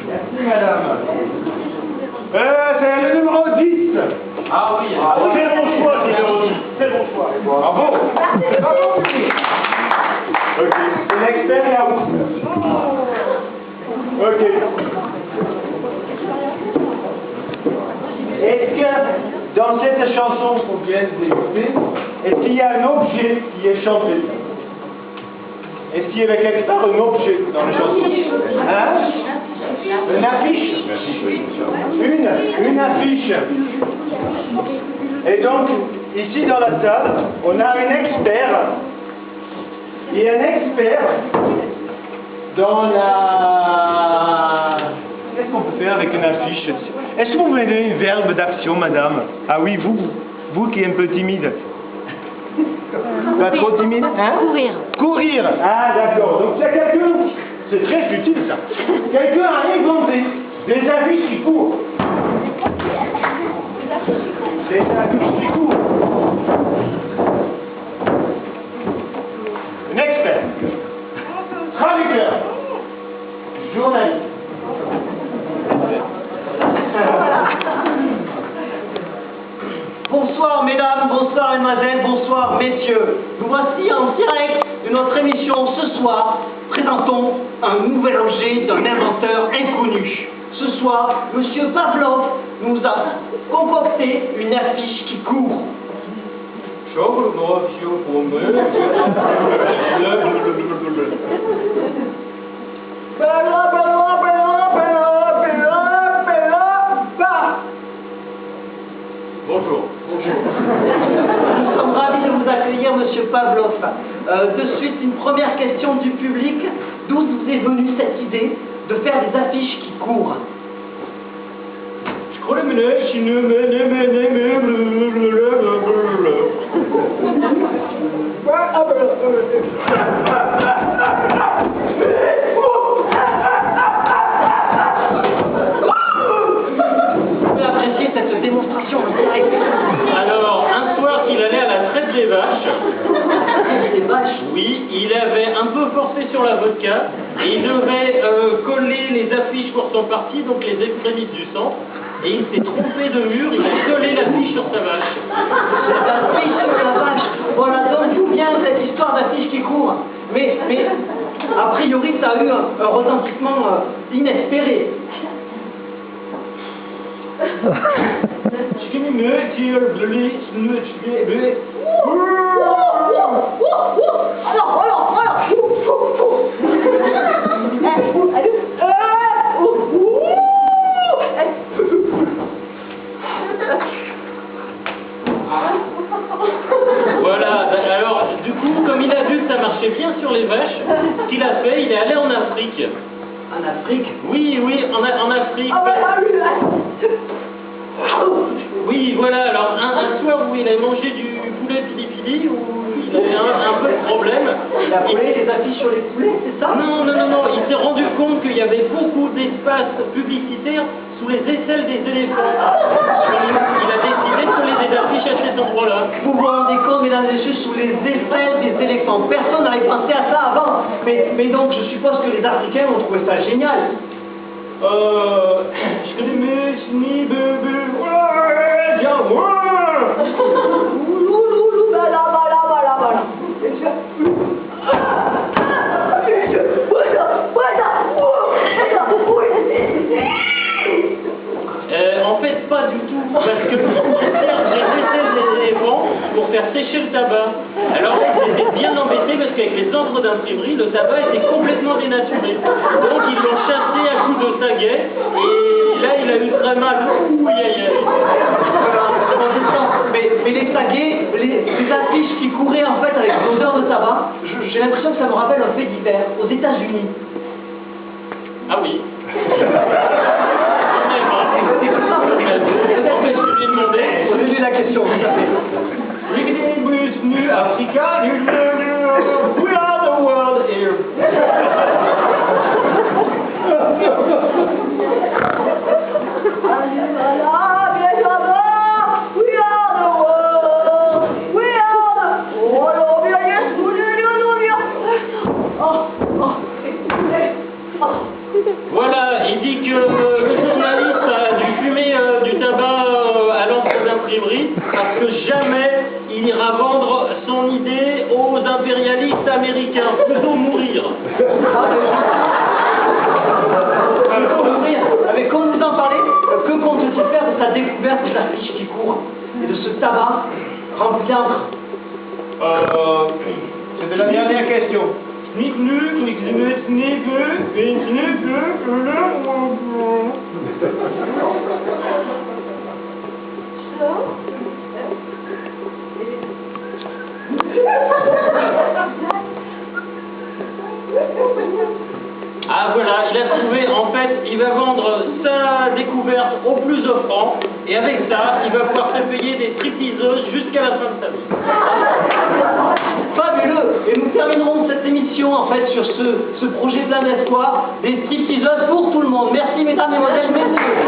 Merci madame. C'est le numéro 10. Ah oui, C'est mon choix, le numéro 10. C'est mon choix. Bravo. Bravo. Ok. C'est l'expert et à vous. Ok. Est-ce que dans cette chanson qu'on vient d'écouter, est-ce qu'il y a un objet qui est chanté? Est-ce qu'il y a avec l'expert un objet dans la chanson? Hein? Une affiche? Une affiche. Et donc, ici dans la salle, on a un expert. Et un expert dans la... Qu'est-ce qu'on peut faire avec une affiche? Est-ce que vous pouvez donner un verbe d'action, madame? Ah oui, vous qui êtes un peu timide. Pas trop timide, hein? Courir. Courir. Ah d'accord. Donc il y a quelqu'un, c'est très utile ça. Quelqu'un a inventé des affiches qui courent. Des affiches qui courent. Un expert. Traducteur. Journaliste. Bonsoir mesdames, bonsoir mesdemoiselles, bonsoir messieurs. Nous voici en direct de notre émission ce soir. Présentons un nouvel objet d'un inventeur inconnu. Ce soir, Monsieur Pavlov nous a concocté une affiche qui court. Bonjour. Nous sommes ravis de vous accueillir, Monsieur Pavlov. De suite, une première question du public. D'où vous est venue cette idée de faire des affiches qui courent? Je crois que Vous pouvez apprécier cette démonstration en direct. Alors, un soir qu'il allait à la traite des vaches, Des vaches. oui, il avait un peu forcé sur la vodka, et il devait coller les affiches pour son parti, donc les extrémistes du centre, et il s'est trompé de mur, il a collé l'affiche sur sa vache. L'affiche sur la vache. Voilà donc d'où vient cette histoire d'affiche qui court. Mais, a priori, ça a eu un retentissement inespéré. Voilà, alors du coup, comme il a vu que ça marchait bien sur les vaches, ce qu'il a fait, il est allé en Afrique. En Afrique. Oui, en Afrique. Oui, voilà, alors un soir où il a mangé du poulet pili-pili, où il avait un peu de problème. Il a collé des affiches sur les poulets, c'est ça? Non, il s'est rendu compte qu'il y avait beaucoup d'espace publicitaire sous les aisselles des éléphants. Il a décidé de coller des affiches à cet endroit-là. Vous vous rendez compte, mesdames et messieurs, sous les aisselles des éléphants. Personne n'avait pensé à ça avant. Mais donc, je suppose que les Africains ont trouvé ça génial. Je connais mes ni bébé, ouais, viens, Ouloulou, bala. En fait, pas du tout, parce que on sert des aisselles des éléphants pour faire sécher le tabac. Alors là, ils étaient bien embêtés parce qu'avec les encres d'imprimerie, le tabac était complètement dénaturé. Donc ils l'ont chassé à coups de saguet, et là, il a eu très mal. Ouh, aïe, aïe. Mais les saguets, les affiches qui couraient en fait avec l'odeur de tabac, j'ai l'impression que ça me rappelle un fait divers aux États-Unis. Ah oui. Peut-être que je lui ai demandé, je lui ai la question, tout à fait. Africa, we are the world here. Voilà, il dit que le journaliste a dû fumer du tabac à l'encre d'imprimerie parce que jamais il ira vendre son idée aux impérialistes américains. Faisons mourir. Mais comme vous en parlez, que compte-t-il faire de sa découverte de la fiche qui court et de ce tabac rempli d'encre? C'était la dernière question. Ah voilà, il a trouvé, en fait, il va vendre sa découverte au plus offrant, et avec ça, il va pouvoir se payer des stripteaseuses jusqu'à la fin de sa vie. Fabuleux! Et nous terminerons cette émission en fait sur ce projet plein d'espoir, des stripteaseuses pour tout le monde. Merci mesdames, mesdemoiselles, messieurs.